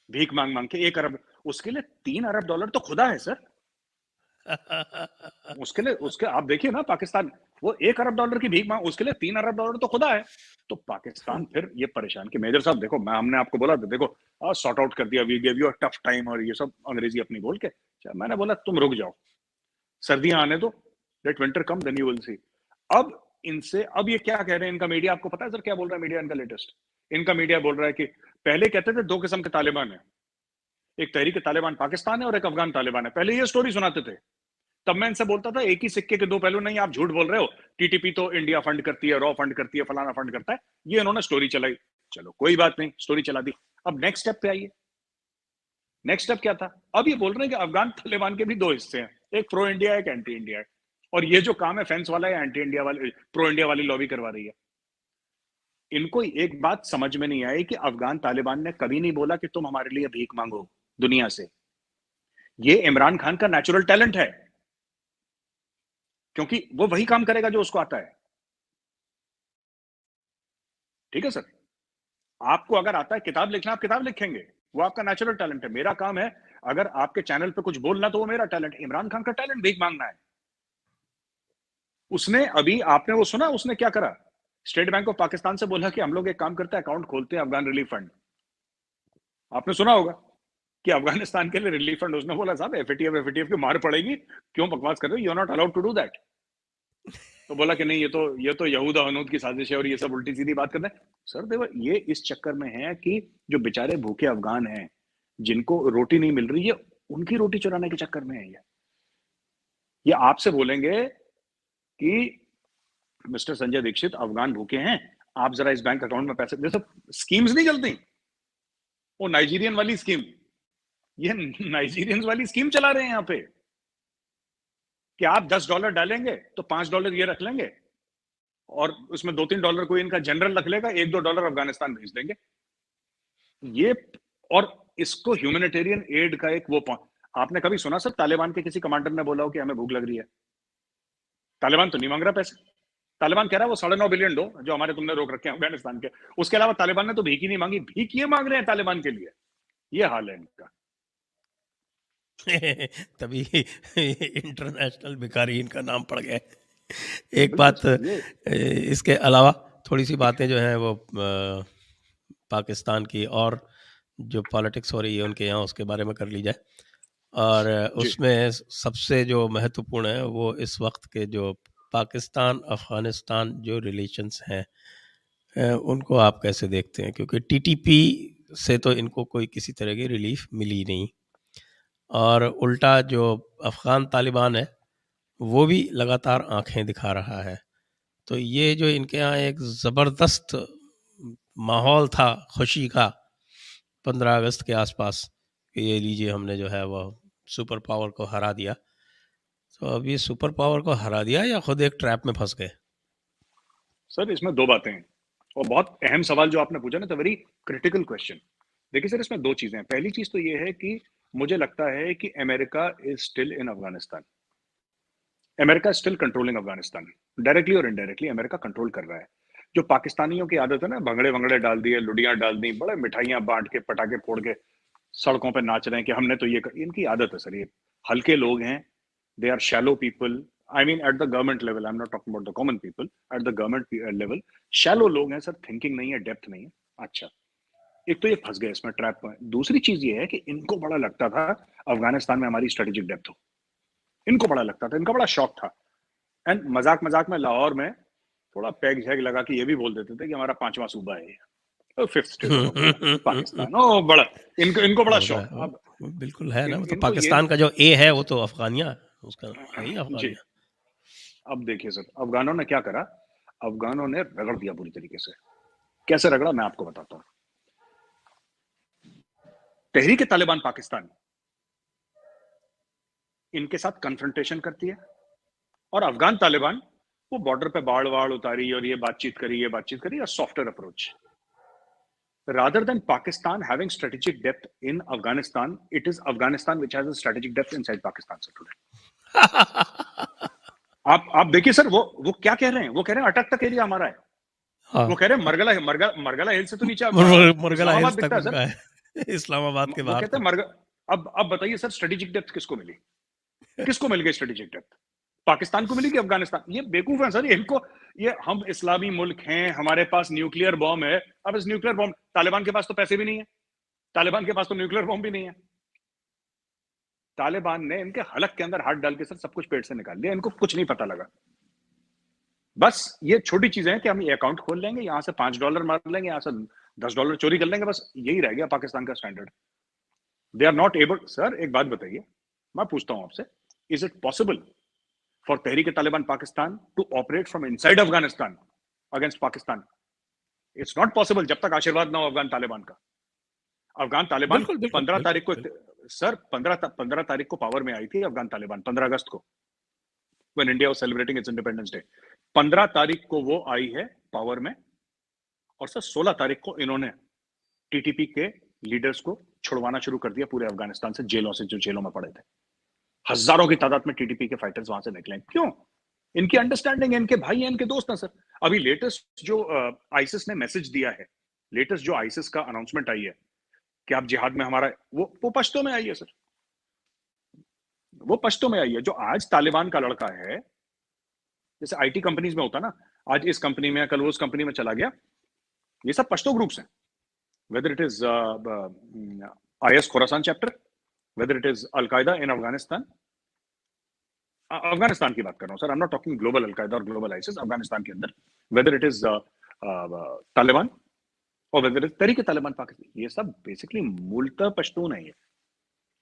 भीख मांग मांग के 1 अरब, उसके लिए $3 अरब तो खुदा है सर। उसके लिए, उसके आप देखिए ना पाकिस्तान, वो $1 अरब की भीख मांग, उसके लिए $3 अरब तो खुदा है। तो पाकिस्तान फिर ये परेशान कि मेजर साहब देखो, हमने आपको बोला था देखो सॉर्ट आउट कर दिया, we give you a tough time, और ये सब अंग्रेजी अपनी बोल के। मैंने बोला तुम रुक जाओ, सर्दियां आने दो, let winter come then you will see. अब इनसे, अब ये क्या कह रहे हैं, इनका मीडिया आपको पता है सर क्या बोल रहा है मीडिया, इनका लेटेस्ट, इनका मीडिया बोल रहा है कि पहले कहते थे 2 किस्म के तालिबान है, एक तहरीक तालिबान पाकिस्तान है और एक अफगान तालिबान है, पहले ये स्टोरी सुनाते थे। तब मैं इनसे बोलता था एक ही सिक्के के दो पहलू नहीं, आप झूठ बोल रहे हो, टीटीपी तो इंडिया फंड करती है, रॉ फंड करती है, फलाना फंड करता है, ये इन्होंने स्टोरी चलाई। चलो कोई बात नहीं, स्टोरी चला दी। अब नेक्स्ट स्टेप पे आइए, नेक्स्ट स्टेप क्या था, अब ये बोल रहे हैं कि अफगान तालिबान के भी 2 हिस्से हैं, एक प्रो इंडिया है, एक एंटी इंडिया है, और ये जो काम है फेंस वाला है, एंटी इंडिया वाले, प्रो इंडिया वाली लॉबी करवा रही है। इनको एक बात समझ में नहीं आई कि अफगान तालिबान ने कभी नहीं बोला कि तुम हमारे लिए भीख मांगो दुनिया से, ये इमरान खान का नेचुरल टैलेंट है, क्योंकि वो वही काम करेगा जो उसको आता है। ठीक है सर, आपको अगर आता है किताब लिखना, आप किताब लिखेंगे, वो आपका नेचुरल टैलेंट है। मेरा काम है अगर आपके चैनल पे कुछ बोलना, तो वो मेरा टैलेंट। इमरान खान का टैलेंट भीख मांगना है। उसने अभी, आपने वो सुना उसने क्या करा, स्टेट बैंक ऑफ पाकिस्तान से बोला कि हम लोग एक काम करते हैं, अकाउंट खोलते हैं अफगान रिलीफ फंड। आपने सुना होगा कि अफगानिस्तान के लिए रिलीफ फंड, उसने बोला साहब एफएटीएफ की मार पड़ेगी, क्यों बकवास कर रहे हो, you are not allowed to do that. तो बोला कि नहीं, ये तो यहूदा हनूद की साजिश है और ये सब उल्टी सीधी बात कर रहे हैं। सर देखो, ये इस चक्कर में है कि जो बेचारे भूखे अफगान हैं, जिनको रोटी नहीं मिल रही है, उनकी रोटी चुराने के चक्कर में है ये आपसे बोलेंगे कि मिस्टर संजय दीक्षित, अफगान भूखे हैं, आप जरा इस बैंक अकाउंट में पैसे, जैसे स्कीम्स नहीं चलती, वो नाइजीरियन वाली स्कीम, ये नाइजीरियंस वाली स्कीम चला रहे हैं यहाँ पे, कि आप $10 डालेंगे तो $5 ये रख लेंगे, और उसमें $2-3 कोई इनका जनरल रख लेगा, $1-2 अफगानिस्तान भेज देंगे ये। और इसको ह्यूमैनिटेरियन एड का एक वो आपने कभी सुना सर तालिबान के किसी कमांडर ने बोला हो कि हमें भूख लग रही है? तालिबान तो नहीं मांग रहा पैसे, तालिबान कह रहा है वो 9.5 बिलियन दो जो हमारे तुमने रोक रखे हैं अफगानिस्तान के, उसके अलावा तालिबान ने तो भीख ही नहीं मांगी, भीख ये मांग रहे हैं तालिबान के लिए, ये हाल है इनका। तभी इंटरनेशनल भिखारी इनका नाम पड़ गया। एक बिल्कुल बात सर, ये इसके अलावा थोड़ी सी बातें जो हैं वो पाकिस्तान की और जो पॉलिटिक्स हो रही है उनके यहाँ, उसके बारे में कर ली जाए। और जी उसमें सबसे जो महत्वपूर्ण है वो इस वक्त के जो पाकिस्तान अफ़गानिस्तान जो रिलेशंस हैं उनको आप कैसे देखते हैं? क्योंकि टीटीपी से तो इनको कोई किसी तरह की रिलीफ मिली नहीं, और उल्टा जो अफ़गान तालिबान है वो भी लगातार आंखें दिखा रहा है। तो ये जो इनके यहाँ एक ज़बरदस्त माहौल था खुशी का 15 अगस्त के आसपास, कि ये लीजिए हमने जो है वो सुपर पावर को हरा दिया, तो अब ये सुपर पावर को हरा दिया या खुद एक ट्रैप में फंस गए? सर, इसमें दो बातें हैं, और बहुत अहम सवाल जो आपने पूछा ना, वेरी क्रिटिकल क्वेश्चन। देखिए सर, इसमें दो चीजें हैं। पहली चीज तो ये है कि मुझे लगता है कि America is still in Afghanistan, America still controlling Afghanistan, directly और इनडायरेक्टली अमेरिका कंट्रोल कर रहा है। जो पाकिस्तानियों की आदत है ना, भंगड़े भंगड़े डाल दिए, लुडियां डाल दी, बड़े मिठाइयां बांट के, पटाखे फोड़ के सड़कों पे नाच रहे हैं कि हमने तो ये इनकी आदत है सर। ये हल्के लोग हैं, they are shallow people. I mean at the government level, I'm not talking about the common people, at the government level shallow लोग हैं सर, थिंकिंग नहीं है, डेप्थ नहीं है। अच्छा, एक तो ये फंस गए इसमें, ट्रैप में। दूसरी चीज ये है कि इनको बड़ा लगता था अफगानिस्तान में हमारी स्ट्रेटेजिक डेप्थ हो, इनको बड़ा लगता था, इनका बड़ा शौक था। एंड मजाक मजाक में लाहौर में थोड़ा पैग झैग लगा के ये भी बोल देते थे कि हमारा 5वां सूबा है ये, 5th स्टेट ऑफ पाकिस्तान। ओ बड़ा, इनको बड़ा होता शौक। है, अब बिल्कुल है ना, वो तो इनको ये पाकिस्तान का जो ए है वो तो अफगानिया, उसका है ही जी, अफगानिया। अब देखिए सर, अफगानों ने क्या करा, अफगानों ने रगड़ दिया पूरी तरीके से। कैसे रगड़ा, मैं आपको बताता हूँ। तहरीक तालिबान पाकिस्तान इनके साथ कन्फ्रंटेशन करती है, और अफगान तालिबान वो बॉर्डर पे बाड़ वाड़ उतारी और ये बातचीत करी, a softer approach. Rather than Pakistan having strategic depth in Afghanistan, it is Afghanistan which has a strategic depth inside Pakistan sir today. आप देखिए सर, वो क्या कह रहे हैं, वो कह रहे हैं अटक तक एरिया हमारा है। हाँ, वो कह रहे हैं मरगला हिल से तो नीचे मुरगला इस्लामाबाद हिल्स तक दिखता है सर। उनका है। इस्लामाबाद के वो बाहर कहते था। हैं मर। अब बताइए सर, स्ट्रेटेजिक डेप्थ किसको मिली? किसको मिल गई स्ट्रेटेजिक डेप्थ? पाकिस्तान को मिली कि अफगानिस्तान? ये बेवकूफ है सर, इनको ये हम इस्लामी मुल्क हैं, हमारे पास न्यूक्लियर बॉम्ब है। अब इस न्यूक्लियर बॉम्ब, तालिबान के पास तो पैसे भी नहीं है, तालिबान के पास तो न्यूक्लियर बॉम्ब भी नहीं है। तालिबान ने इनके हलक के अंदर हाथ डाल के सर सब कुछ पेट से निकाल लिया, इनको कुछ नहीं पता लगा। बस ये छोटी चीजें हैं कि हम ये अकाउंट खोल लेंगे, यहां से $5 मार लेंगे, यहां से $10 चोरी कर लेंगे, बस यही रह गया पाकिस्तान का standard. They are not able. Sir एक बात बताइए, मैं पूछता हूं आपसे, is it possible for Tehreek Taliban Pakistan to operate from inside Afghanistan against Pakistan? It's not possible जब तक आशीर्वाद ना हो अफगान तालिबान का। अफगान तालिबान बिल्कुल, बिल्कुल, 15 बिल्कुल, तारीख को, बिल्कुल। सर 15 तारीख को पावर में आई थी अफगान तालिबान, 15 अगस्त को, when India was celebrating its Independence Day। 15 तारीख को वो आई है पावर में, और सर 16 तारीख को इन्होंने टीटीपी के लीडर्स को छुड़वाना शुरू कर दिया पूरे अफगानिस्तान से, जेलों से, जो जेलों में पड़े थे। हजारों की तादाद में टीटीपी के फाइटर्स वहां से निकले। क्यों? इनकी अंडरस्टैंडिंग है, इनके भाई हैं, इनके दोस्त हैं सर। अभी लेटेस्ट जो आईसिस ने मैसेज दिया है, लेटेस्ट जो आईसिस का अनाउंसमेंट आई है कि आप जिहाद में हमारा, वो पश्तो में आई है सर, वो पश्तो में आई है। जो आज तालिबान का लड़का है, जैसे आईटी कंपनीज में होता ना, आज इस कंपनी में, कल उस कंपनी में चला गया, ये सब पश्तो ग्रुप्स हैं। Whether it is IS Khorasan chapter, whether it is Al Qaeda in Afghanistan, Afghanistan की बात कर रहा हूं sir, I am not talking global Al Qaeda और ग्लोबल आईसिस, अफगानिस्तान के अंदर, वेदर इट इज तालिबान और वेदर इज तहरीक तालिबान पाकिस्तान, ये सब बेसिकली मूलतः पश्तून है। ये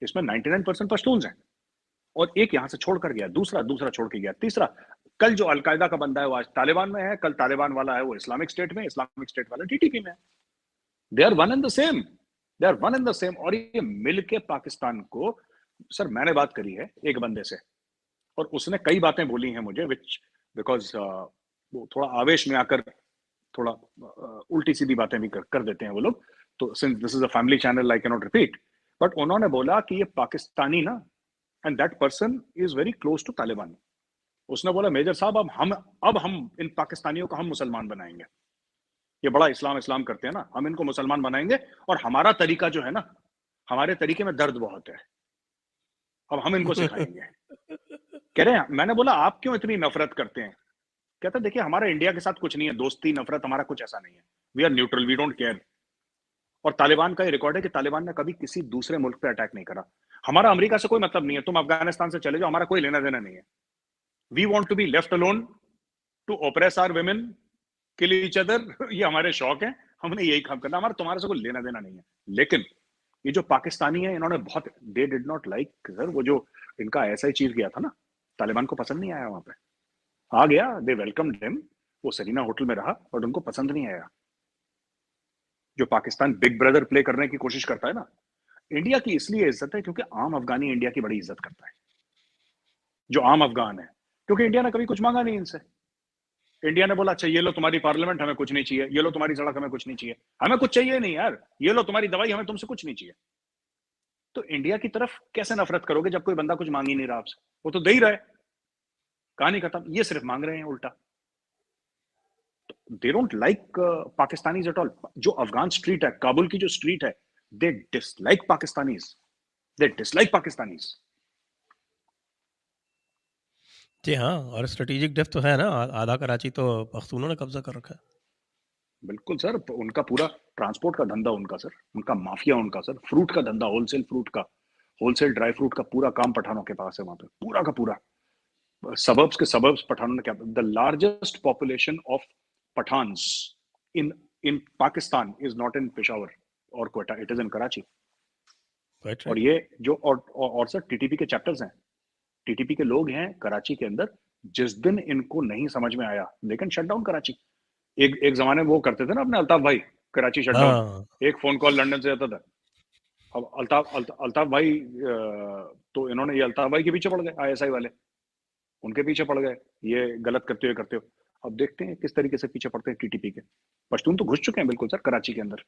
इसमें 99% पश्तून हैं, और एक यहां से छोड़कर गया, दूसरा दूसरा छोड़ के गया, तीसरा, कल जो अलकायदा का बंदा है वो आज तालिबान में है, कल तालिबान वाला है वो इस्लामिक स्टेट में, इस्लामिक स्टेट वाला टीटीपी में है। They are one and the same, they are one and the same. और ये मिलके पाकिस्तान को, सर मैंने बात करी है एक बंदे से, और उसने कई बातें बोली हैं मुझे, विच बिकॉज वो थोड़ा आवेश में आकर थोड़ा उल्टी सीधी बातें भी कर देते हैं वो लोग, तो since this is a family channel I can not repeat, but उन्होंने बोला कि ये पाकिस्तानी ना, and that person is very close to Taliban. उसने बोला मेजर साहब, अब हम इन पाकिस्तानियों को हम मुसलमान बनाएंगे, ये बड़ा इस्लाम इस्लाम करते हैं ना, हम इनको मुसलमान बनाएंगे, और हमारा तरीका जो है ना, हमारे तरीके में दर्द बहुत है, अब हम इनको सिखाएंगे। कह रहे हैं, मैंने बोला आप क्यों इतनी नफरत करते हैं? कहता देखिए हमारा इंडिया के साथ कुछ नहीं है, दोस्ती नफरत हमारा कुछ ऐसा नहीं है, we are neutral, we don't care. और तालिबान का ये रिकॉर्ड है कि तालिबान ने कभी किसी दूसरे मुल्क पे अटैक नहीं करा। हमारा अमेरिका से कोई मतलब नहीं है, तुम अफगानिस्तान से चले जाओ, हमारा कोई लेना देना नहीं है। We want to be left alone to oppress our women, kill each other, ये हमारे शौक है, हमने यही काम करना, हमारा तुम्हारे से कोई लेना देना नहीं है। लेकिन ये जो पाकिस्तानी है, इन्होंने बहुत, they did not like sir, वो जो इनका ऐसा ही चीज गया था ना, तालिबान को पसंद नहीं आया। वहां पे आ गया, दे वेलकम्ड हिम, वो सरीना होटल में रहा, और उनको पसंद नहीं आया। जो पाकिस्तान बिग ब्रदर प्ले करने की कोशिश करता है ना, इंडिया की इसलिए इज्जत है क्योंकि आम अफगानी इंडिया की बड़ी इज्जत करता है, जो आम अफगान है, क्योंकि इंडिया ने कभी कुछ मांगा नहीं इनसे। इंडिया ने बोला अच्छा ये लो तुम्हारी पार्लियामेंट, हमें कुछ नहीं चाहिए, ये लो तुम्हारी सड़क, हमें कुछ नहीं चाहिए, हमें कुछ चाहिए नहीं यार, ये लो तुम्हारी दवाई, हमें तुमसे कुछ नहीं चाहिए। तो इंडिया की तरफ कैसे नफरत करोगे जब कोई बंदा कुछ मांग ही नहीं रहा आपसे, वो तो दे ही रहा है, कहानी खत्म। ये सिर्फ मांग रहे हैं उल्टा। They don't like Pakistanis at all. जो अफगान स्ट्रीट है, काबुल की जो स्ट्रीट है, दे डिसलाइक पाकिस्तानीज, दे डिसलाइक पाकिस्तानीज। जी हाँ, और स्ट्रेटेजिक डेप्थ तो है ना, आधा कराची तो पख्तूनों ने कब्जा कर रखा है। बिल्कुल सर, उनका पूरा ट्रांसपोर्ट का धंधा उनका सर, उनका माफिया उनका सर, फ्रूट का धंधा, होलसेल फ्रूट का, होलसेल ड्राई फ्रूट का पूरा काम पठानों के पास है वहां पे, पूरा का पूरा। सबर्ब्स के सबर्ब्स पठानों ने क्या, the largest population of Pathans in in Pakistan is not in Peshawar और Quetta, it is in Karachi. Right, और राइट। ये जो और सर टीटीपी के चैप्टर्स हैं, टीटीपी के लोग हैं कराची के अंदर, जिस दिन इनको नहीं समझ में आया लेकिन शट डाउन कराची। एक एक जमाने में वो करते थे ना अपने अल्ताफ भाई, कराची शट डाउन, हाँ, एक फोन कॉल लंदन से आता था। अब अल्ताफ भाई तो इन्होंने, ये अल्ताफ भाई के पीछे पड़ गए आईएसआई वाले, उनके पीछे पड़ गए, ये गलत करते हुए करते हो। अब देखते हैं किस तरीके से पीछे पड़ते हैं टीटीपी के। पश्तून तो घुस चुके हैं बिल्कुल सर कराची के अंदर।